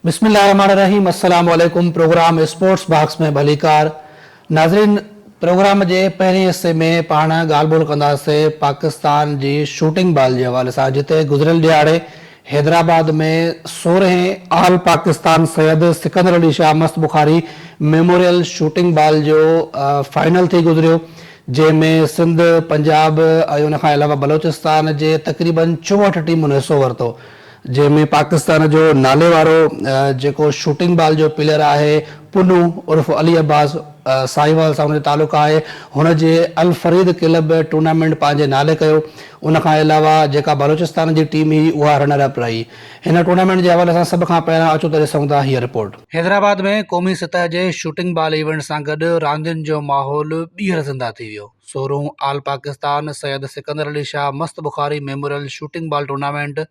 बिस्मिल्लाहिर्रहमानिर्रहीम। अस्सलाम वालेकुम। प्रोग्राम स्पोर्ट्स बॉक्स में भलीकार नाज़रीन, प्रोग्राम जे पहिरें हिस्से में पाण ॻाल्हि ॿोल कंदासीं पाकिस्तान जी शूटिंग बॉल जे हवाले सां, जिते गुज़िरियल ॾियारे हैदराबाद में 16हें ऑल पाकिस्तान सैयद सिकंदर अली शाह मस्त बुखारी मेमोरियल शूटिंग बॉल जो फाइनल थी गुज़रियो, जंहिंमें सिंध, पंजाब ऐं उन खां अलावा बलोचिस्तान जे तक़रीबन 64 टीमुनि हिसो वरितो, जंहिंमें पाकिस्तान जो नाले वारो जेको शूटिंग बॉल जो प्लेयर आहे पुनू उर्फ अली अब्बास साहिवाल सां हुनजो तालुक़ु आहे, हुनजे अल फरीद क्लब टूर्नामेंट पंहिंजे नाले कयो। उन खां अलावा जेका बलोचिस्तान जी टीम हुई उहा रनर अप रही। हिन टूर्नामेंट जे हवाले सां सभ खां पहिरियां अचो त ॾिसूं था हीअ रिपोर्ट। हैदराबाद में क़ौमी सतह जे शूटिंग बॉल इवेंट सां गॾु रांदियुनि जो माहौल ॿीहर ज़िंदा थी वियो। 16हों ऑल पाकिस्तान सैयद सिकंदर अली शाह मस्त Bukhari memorial shooting ball tournament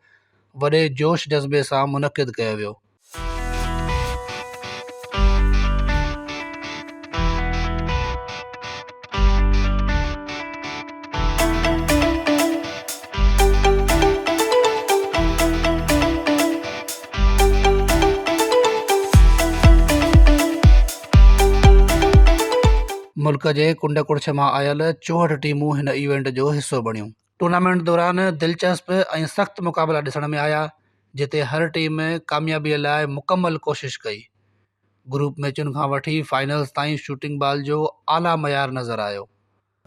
वॾे जोश जज़्बे सां मुनक़िद कयो वियो। मुल्क जे कुंड कुड़छ मां आयल 64 टीमूं हिन इवेंट जो हिसो बणियूं। टूर्नामेंट दौरान दिलचस्प ऐं सख़्त मुक़ाबला ॾिसण में आया, जिते हर टीम कामयाबीअ लाइ मुकमल कोशिश कई। ग्रुप मैचुनि खां वठी फाइनल्स ताईं शूटिंग बॉल जो आला मयार नज़र आयो।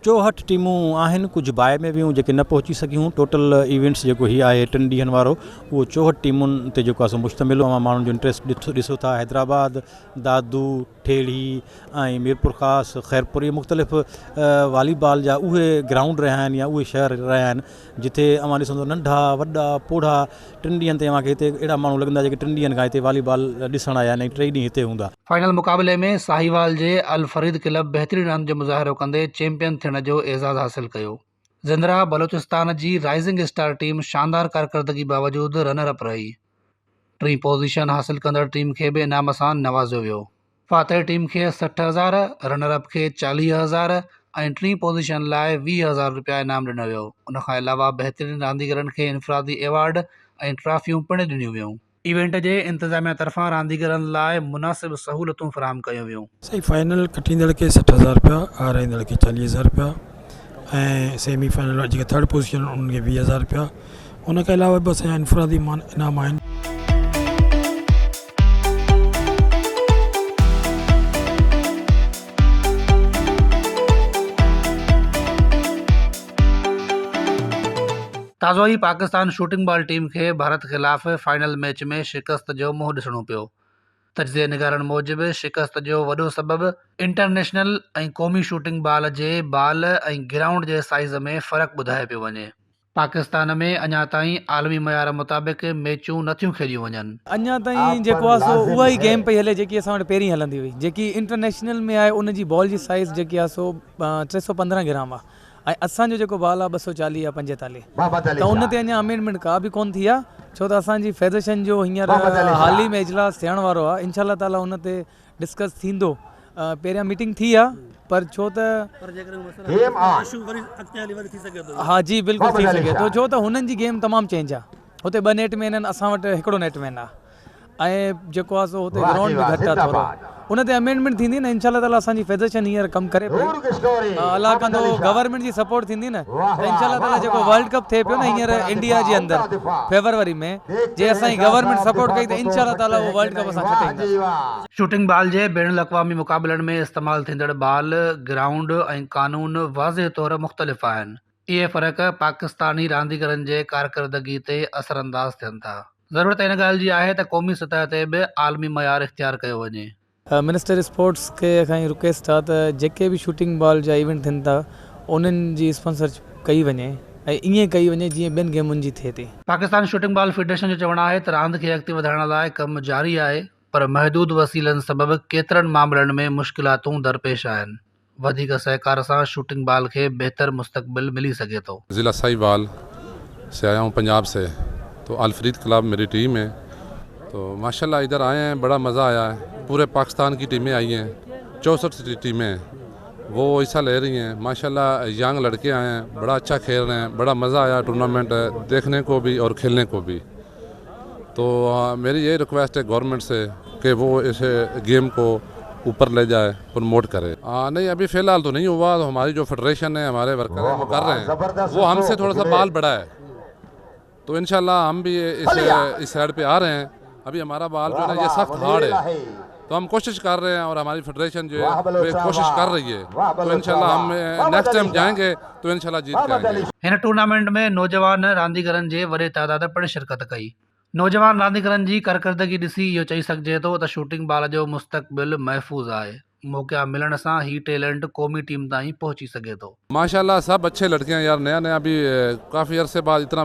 64 टीमूं आहिनि, कुझु बाहि में वियूं जेके न पहुची सघियूं। टोटल इवेंट्स जेको हीअ आहे 3 ॾींहंनि वारो, उहो 64 टीमुनि ते जेको आहे मुश्तमिल आहे। माण्हुनि जो इंट्रस्ट ॾिसो था। हैदराबाद, दादू, ठेड़ी ऐं मीरपुर ख़ासि, ख़ैरपुरी, मुख़्तलिफ़ वॉलीबॉल जा उहे ग्राउंड रहिया आहिनि या उहे शहर रहिया आहिनि जिथे अवां ॾिसंदो नंढा वॾा पोढ़ा 3 ॾींहंनि ते अव्हांखे हिते अहिड़ा माण्हू लॻंदा जेके 3 ॾींहंनि खां हिते वॉलीबॉल ॾिसण आया आहिनि ऐं 3 ॾींहं हिते हूंदा। फाइनल मुक़ाबले में साहिवाल जे अल फरीद क्लब बहितरीन रांदि जो मुज़ाहिरो कंदे चैंपियन थियण जो एज़ाज़ हासिल कयो। ज़िंदरा बलोचिस्तान जी राइजिंग स्टार टीम शानदार कारकर्दगी बावजूदि रनर अप रही। 3 पोज़ीशन हासिल कंदड़ टीम खे बि इनाम सां नवाज़ियो वियो। फातह टीम खे 60,000, रनर अप खे 40,000 ऐं 3 पोज़ीशन लाइ 20,000 रुपया इनाम ॾिनो वियो। उन खां अलावा बहितरीन रांदीगरनि खे इनफरादी एवार्ड ऐं ट्रॉफियूं पिणु ॾिनियूं वियूं। इवेंट जे इंतज़ामिया तरफ़ां रांदीगरनि लाइ मुनासिब सहूलतूं फ़राहम कयूं वियूं। सही फाइनल खटींदड़ खे 60,000 रुपया, हाराईंदड़ खे 40,000 रुपया ऐं सेमीफाइनल जेके 3rd पोज़ीशन उन्हनि खे 20,000 रुपया। उन खां अलावा बि असांजा इनफरादी इनाम आहिनि। ताज़ो ई पाकिस्तान शूटिंग बॉल टीम खे भारत ख़िलाफ़ फाइनल मैच में शिकस्त जो मुंहुं ॾिसणो पियो। तजज़िये निगारनि मूजिबि शिकस्त जो वॾो सबबु इंटरनेशनल ऐं क़ौमी शूटिंग बॉल जे बॉल ऐं ग्राउंड जे साइज़ में फ़र्क़ु ॿुधाए पियो वञे। पाकिस्तान में अञा ताईं आलमी मयार मुताबिक़ मैचूं नथियूं खेॾियूं वञनि। अञा ताईं जेको आहे सो उहा ई गेम पई हले जेकी असां वटि पहिरीं हलंदी हुई। जेकी इंटरनेशनल में आहे उन जी बॉल जी साइज़ जेकी आहे सो 315 ग्राम आहे ऐं असांजो जेको बॉल आहे 240 या 45। त उन ते अञा अमेंडमेंट का बि कोन थी आहे, छो त असांजी फेडरेशन जो हींअर हाल ई में इजलास थियण वारो आहे। इंशाल्लाह ताला उन ते डिस्कस थींदो। पहिरियां मीटिंग थी आहे, पर छो त हा जी बिल्कुलु थी सघे थो, छो त हुननि जी गेम तमामु चेंज आहे। हुते 2 नेटमैन आहिनि, असां वटि हिकिड़ो नेटमैन आहे ऐं जेको आहे सो हुते ग्राउंड बि घटि आहे थोरो। उन ते अमेंडमेंट थींदी न, इंशाल्लाह ताला असांजी फेडरेशन हींअर कमु करे पई। अलाह कंदो गवर्नमेंट जी सपोर्ट थींदी न, त इंशाल्लाह ताला जेको वर्ल्ड कप थिए पियो न हींअर इंडिया जे अंदरि फेब्रुवरी में, जे असांजी गवर्नमेंट सपोर्ट कई त इंशाल्लाह ताला उहो वर्ल्ड कप असां खटाईंदासीं। शूटिंग बॉल जे बैनुल अक़वामी मुक़ाबलनि में इस्तेमालु थींदड़ बॉल, ग्राउंड ऐं कानून वाज़िह तौरु मुख़्तलिफ़ आहिनि। इहे फ़र्क़ पाकिस्तानी रांदीगरनि जे कारकर्दगी ते असरअंदाज़ थियनि था। ज़रूरत इन ॻाल्हि जी आहे त क़ौमी सतह ते बि आलमी मयार इख़्तियार कयो वञे। मिनिस्टर स्पोर्ट्स खे असांजी रिक्वेस्ट आहे त जेके बि शूटिंग बॉल जा इवेंट थियनि था उन्हनि जी स्पॉन्सरशिप कई वञे ऐं ईअं कई वञे जीअं ॿियनि गेमुनि जी थिए थी। पाकिस्तान शूटिंग बॉल फेडरेशन जो चवणु आहे त रांदि खे अॻिते वधाइण लाइ कमु जारी आहे, पर महदूद वसीलनि सबबि केतिरनि मामलनि में मुश्किलातूं दरपेश आहिनि। वधीक सहकार सां शूटिंग बॉल खे बेहतर मुस्तक़बिल मिली सघे थो। ज़िला साहिवाल से आया हूँ, पंजाब से, तो अल फरीद क्लब मेरी टीम है। तो माशाल्लाह इधर आए हैं, बड़ा मज़ा आया है। पूरे पाकिस्तान की टीमें आई हैं, 64 टीमें वो हिस्सा ले रही हैं। माशाल्लाह यंग लड़के आए हैं, बड़ा अच्छा खेल रहे हैं, बड़ा मज़ा आया टूर्नामेंट देखने को भी और खेलने को भी। तो मेरी यही रिक्वेस्ट है गवर्नमेंट से कि वो इस गेम को ऊपर ले जाए, प्रमोट करे। नहीं अभी फ़िलहाल तो नहीं हुआ, तो हमारी जो फेडरेशन है, हमारे वर्कर हैं वो कर रहे हैं, वो हमसे थोड़ा सा बाल बड़ा है, तो इंशाल्लाह हम भी इस साइड पे आ रहे हैं। अभी हमारा बाल जो है ना ये सख्त हार्ड है, तो हम कोशिश कर रहे हैं और हमारी फेडरेशन जो है वो कोशिश कर रही है, तो इंशाल्लाह हम नेक्स्ट टाइम जाएंगे तो इंशाल्लाह जीत के आएंगे। हिन टूर्नामेंट में नौजवान रांदीगरनि जे वॾे तादाद पिणु शिरकत कई। नौजवान रांदीगरनि जी कारकर्दगी ॾिसी इहो चई सघिजे थो त शूटिंग बाल जो मुस्तक़बिल महफ़ूज़ आहे। मौक़ा मिलण सां ही टैलेंट क़ौमी टीम ताईं पहुची सघे थो। माशाल्लाह सब अच्छे लड़के हैं यार, नया नया अभी काफ़ी अरसे बाद इतना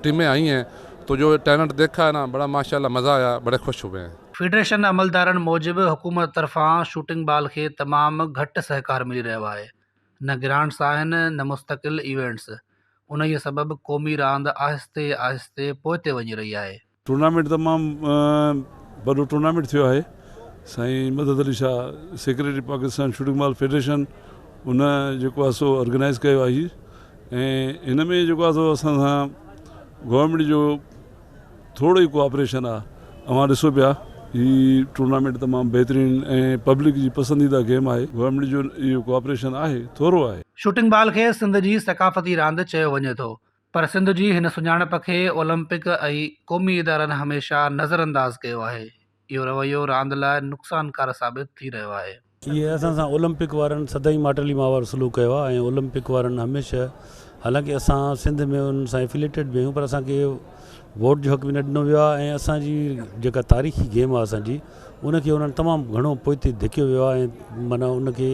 टीमें आई हैं, तो जो टैलेंट देखा है ना बड़ा माशाल्लाह मज़ा आया, बड़े खुश हुए हैं। फेडरेशन अमलदारनि मूजिबि हुकूमत तरफ़ां शूटिंग बाल खे तमामु घटि सहकार मिली रहियो आहे। न ग्रांट्स आहिनि न मुस्तक़िल इवेंट्स। उन जे सबबि क़ौमी रांदि आहिस्ते आहिस्ते पोइते वञी रही आहे। टूर्नामेंट तमामु वॾो टूर्नामेंट थियो आहे। साईं मदद अली शाह सेक्रेटरी पाकिस्तान शूटिंग बाल फेडरेशन उन जेको आहे सो ऑर्गेनाइज़ कयो आहे, ऐं हिन में जेको आहे सो असां सां गवर्नमेंट जो थोरो ई कोऑपरेशन आहे। अवां ॾिसो पिया ही टूर्नामेंट तमामु बहितरीनु ऐं पब्लिक जी पसंदीदा गेम आहे। गवर्नमेंट जो इहो कोऑपरेशन आहे, थोरो आहे। शूटिंग बाल खे सिंध जी सकाफ़ती रांदि चयो वञे थो, पर सिंध जी हिन सुञाणप खे ओलंपिक ऐं क़ौमी इदारनि हमेशह नज़रअंदाज़ कयो आहे। इहो रवैयो रांदि लाइ नुक़सानकार साबित थी रहियो आहे। इहे असां सां ओलंपिक वारनि सदाई माटली मावार सलूक कयो आहे, ऐं ओलंपिक वारनि हमेशह, हालांकि असां सिंध में उन सां एफिलेटेड भी आहियूं, पर असांखे वोट जो हक़ बि न ॾिनो वियो आहे, ऐं असांजी जेका तारीख़ी गेम आहे असांजी उनखे उन्हनि तमामु घणो पोइते धिकियो वियो आहे। ऐं माना उनखे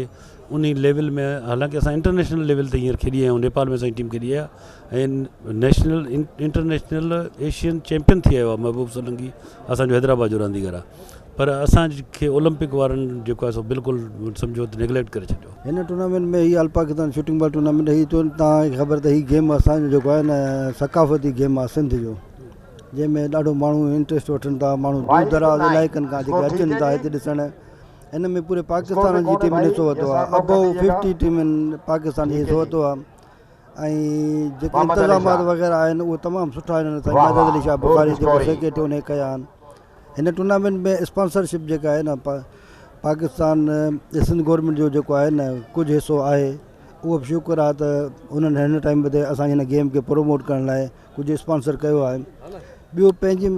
उन लेवल में, हालांकि असां इंटरनेशनल लेवल ते हींअर खेॾी आहियूं, नेपाल में असांजी टीम खेॾी आहे, ऐं नेशनल इंटरनेशनल एशियन चैम्पियन थी आयो आहे महबूब सोलंकी, असांजो हैदराबाद जो रांदीगर आहे। पर असांखे ओलंपिक वारनि जेको आहे सो बिल्कुलु सम्झो त नेग्लेक्ट करे छॾियो। हिन टूर्नामेंट में ही all Pakistan shooting ball tournament ही तो तव्हांखे ख़बर त ही गेम असांजो जेको आहे न सकाफ़ती गेम आहे सिंध जो, जंहिंमें ॾाढो माण्हू इंट्रस्ट वठनि था, माण्हू दूर दराज इलाइक़नि खां जेके अचनि था हिते ॾिसणु। हिन में पूरे पाकिस्तान जी टीम हिसो वरितो आहे, अबव 50 टीमनि पाकिस्तान जी हिसो वरितो आहे, ऐं जेके इंतज़ामात वग़ैरह आहिनि उहे तमामु सुठा आहिनि। साईं मदद अली शाह बुखारी जेको सेक्रेटरी उन कया आहिनि। हिन टूर्नामेंट में स्पॉन्सरशिप जेका आहे न पाकिस्तान सिंध गवर्नमेंट जो जेको आहे न कुझु हिसो आहे, उहो बि शुक्र आहे त उन्हनि हिन टाइम ते असांजी हिन गेम खे प्रोमोट करण लाइ कुझु स्पॉन्सर कयो आहे। ॿियो पंहिंजी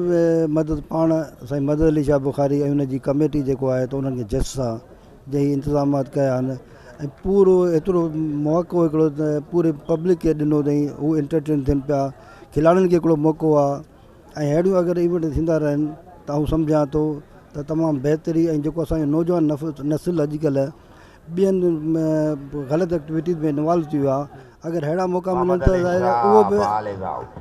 मदद पाण साईं मदद अली शाह बुखारी ऐं उनजी कमेटी जेको आहे त उन्हनि खे जस सां जंहिं इंतज़ामात कया आहिनि, ऐं पूरो एतिरो मौक़ो हिकिड़ो पूरे पब्लिक खे ॾिनो अथई, हू एंटरटेन थियनि पिया, खिलाड़ियुनि खे हिकिड़ो मौक़ो आहे। ऐं अहिड़ियूं अगरि इवेंट थींदा रहनि त आउं सम्झां थो त तमामु बहितरी, ऐं जेको असांजो नौजवान नस्ल अॼुकल्ह ॿियनि ग़लति एक्टिविटीज़ में इन्वॉल्व थी वियो आहे, अगर अहिड़ा मौक़ा मिलनि त उहो बि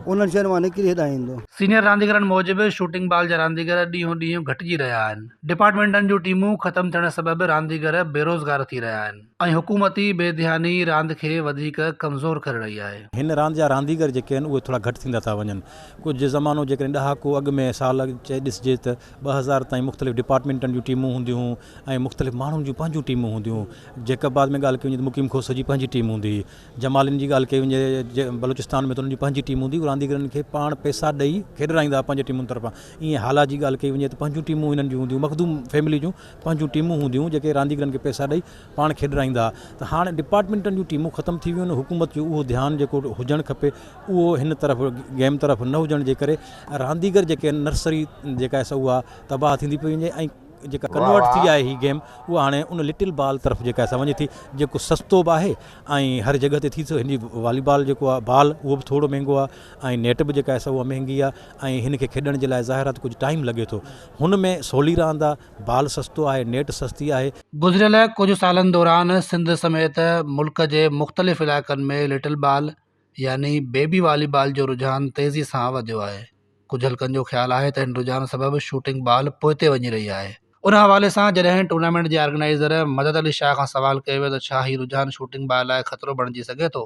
उन्हनि शयुनि मां निकिरी हेॾां ईंदो। सीनियर रांदीगरनि मूजिबि शूटिंग बाल जा रांदीगर ॾींहों ॾींहुं घटिजी रहिया आहिनि। डिपार्टमेंटनि जूं टीमूं ख़तमु थियण सबबि रांदीगर बेरोज़गार थी रहिया आहिनि, ऐं हुकूमती बेध्यानी रांदि खे वधीक कमज़ोर करे रही आहे। हिन रांदि जा रांदीगर जेके आहिनि उहे थोरा घटि थींदा था वञनि। कुझु ज़मानो जेकॾहिं ॾहाको अॻु में साल ॾिसिजे त 2000 ताईं मुख़्तलिफ़ डिपार्टमेंटनि जूं टीमूं हूंदियूं हुयूं, ऐं मुख़्तलिफ़ माण्हुनि जूं पंहिंजूं टीमूं हूंदियूं हुयूं। जैकबाद में ॻाल्हि कई वञे त मुकीम खोस जी पंहिंजी टीम हूंदी हुई, जमालिन जी ॻाल्हि कई वञे बलूचिस्तान में त उन्हनि जी पंहिंजी टीम हूंदी, रांदीगरनि खे पाण पैसा ॾेई खेॾाईंदा पंहिंजे टीमुनि तरफ़ां। ईअं हालात जी ॻाल्हि कई वञे त पंहिंजूं टीमूं हिननि जूं हूंदियूं, मखदूम फैमिली जूं पंहिंजूं टीमूं हूंदियूं जेके रांदीगरनि खे पैसा ॾेई पाण खेॾाईंदा। त हाणे डिपार्टमेंटनि जूं टीमूं ख़तमु थी वियूं आहिनि। हुकूमत जो उहो ध्यानु जेको हुजणु खपे उहो हिन तरफ़ गेम तरफ़ न हुजण जे करे रांदीगर जेके आहिनि नर्सरी जेका आहे उहा तबाह थींदी पई वञे, ऐं जेका कन्वर्ट थी आहे हीअ गेम उहा हाणे उन लिटिल बाल तरफ़ जेका आहे वञे थी, जेको सस्तो बि आहे ऐं हर जॻह ते थी थो। हिन जी वॉलीबॉल जेको आहे बाल उहो बि थोरो महांगो आहे, ऐं नेट बि जेका आहे उहा महांगी आहे, ऐं हिन खे खेॾण जे लाइ ज़ाहिर आहे त कुझु टाइम लॻे थो। हुन में सवली रांदि आहे, बाल सस्तो आहे, नेट सस्ती आहे। गुज़िरियल कुझु सालनि दौरान सिंध समेत मुल्क जे मुख़्तलिफ़ इलाइक़नि में लिटिल बाल यानी बेबी वॉलीबॉल जो रुझान तेज़ी सां वधियो आहे। कुझु हल्कनि जो ख़्यालु आहे त हिन रुझान सबबि शूटिंग बाल पोइते वञी रही आहे। उन हवाले सां जॾहिं टूर्नामेंट जे ऑर्गेनाइज़र मदद अली शाह खां सवाल कयो वियो त छा ही रुझान शूटिंग बाल लाइ ख़तरो बणिजी सघे थो,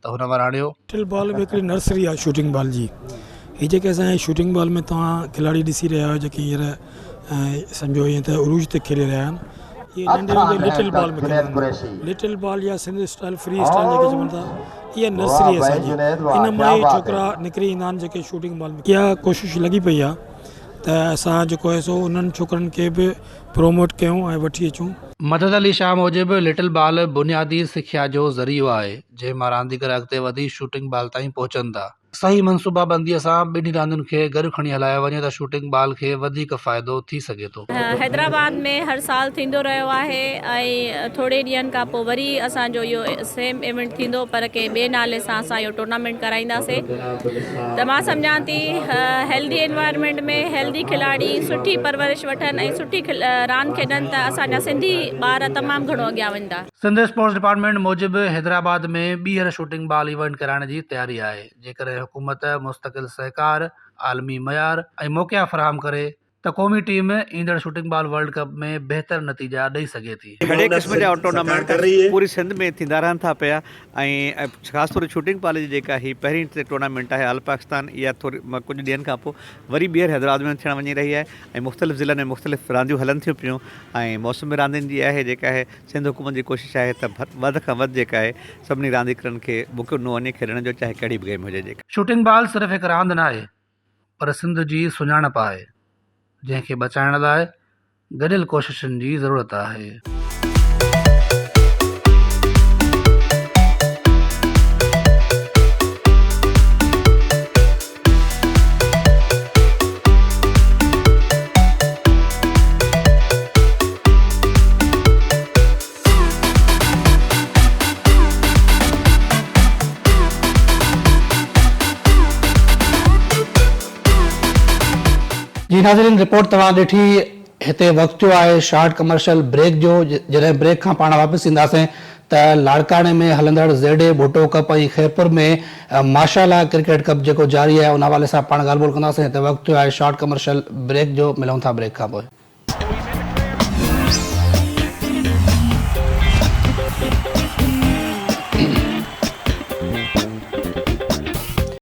त हुन वराणियो लिटिल बॉल में हिकिड़ी नर्सरी आहे शूटिंग बॉल जी। हीअ जेके असांजे शूटिंग बॉल में तव्हां खिलाड़ी ॾिसी रहिया आहियो जेके हींअर सम्झो ईअं त उरूज ते खेॾे रहिया आहिनि, ये नंढे हूंदे लिटिल बॉल में खेॾंदा आहिनि। लिटिल बॉल या सिंध स्टाइल फ्री स्टाइल जेके चवनि था, इहा नर्सरी आहे असांजी। इन मां ई छोकिरा निकिरी ईंदा आहिनि जेके शूटिंग बॉल में। इहा कोशिशि लॻी पई आहे त असां जेको आहे सो उन्हनि छोकिरनि खे बि प्रोमोट कयूं ऐं वठी अचूं। मदद अली शाह मूजिबि लिटिल बॉल बुनियादी सिख्या जो ज़रियो आहे जंहिं मां रांदीगर अॻिते वधी शूटिंग बॉल ताईं पहुचनि था। सही मनसूबाबंदीअ सां ॿिन्ही रांदियुनि खे गॾु खणी हलायो वञे त शूटिंग बॉल खे वधीक फ़ाइदो थी सघे थो। हैदराबाद में हर साल थींदो रहियो आहे ऐं थोरे ॾींहंनि खां पोइ वरी असांजो इहो सेम इवेंट थींदो, पर कंहिं ॿिए नाले सां असां इहो टूर्नामेंट कराईंदासीं। त मां सम्झां थी हेल्दी एनवायरनमेंट में हेल्दी खिलाड़ी सुठी परवरिश वठनि ऐं सुठी रांदि खेॾनि त असांजा सिंधी ॿार तमामु घणो अॻियां वेंदा। सिंध स्पोर्ट्स डिपार्टमेंट मूजिबि हैदराबाद में ॿीहर शूटिंग बॉल इवेंट कराइण जी तयारी आहे। जेकर हुकूमत मुस्तक़िल सहकार, आलमी मयार ऐं मौक़िया फराहम करे त क़ौमी टीम ईंदड़ शूटिंग बॉल वर्ल्ड कप में बहितर नतीजा ॾेई सघे थी। घणे क़िस्म जा टूर्नामेंट पूरी सिंध में थींदा रहनि था पिया ऐं ख़ासि तौर शूटिंग बॉल जी जेका ही पहिरीं टूर्नामेंट आहे ऑल पाकिस्तान, इहा थोरी कुझु ॾींहंनि खां पोइ वरी ॿीहर हैदराबाद में थियण वञी रही आहे ऐं मुख़्तलिफ़ ज़िलनि में मुख़्तलिफ़ रांदियूं हलनि थियूं पियूं ऐं मौसमी रांदियुनि जी आहे जेका आहे सिंध हुकूमत जी कोशिशि आहे त वधि खां वधि जेका आहे सभिनी रांदीगरनि खे मौक़ो ॾिनो वञे खेॾण जो, चाहे कहिड़ी बि गेम हुजे। जेका शूटिंग बॉल सिर्फ़ु हिकु रांदि न आहे पर सिंध जी सुञाणप आहे जंहिंखे बचाइण लाइ गॾियल कोशिशुनि जी ज़रूरत आहे। जी नाज़रीन, रिपोर्ट तव्हां ॾिठी। हिते वक़्तु थियो आहे शॉर्ट कमर्शियल ब्रेक जो। जॾहिं ब्रेक खां पाण वापसि ईंदासीं त लाड़काणे में हलंदड़ ज़ेडे भुटो कप ऐं खैरपुर में माशाला क्रिकेट कप जेको जारी आहे उन हवाले सां पाण ॻाल्हि ॿोल कंदासीं। हिते वक़्तु थियो आहे शॉर्ट कमर्शियल ब्रेक जो। मिलूं था ब्रेक खां पोइ।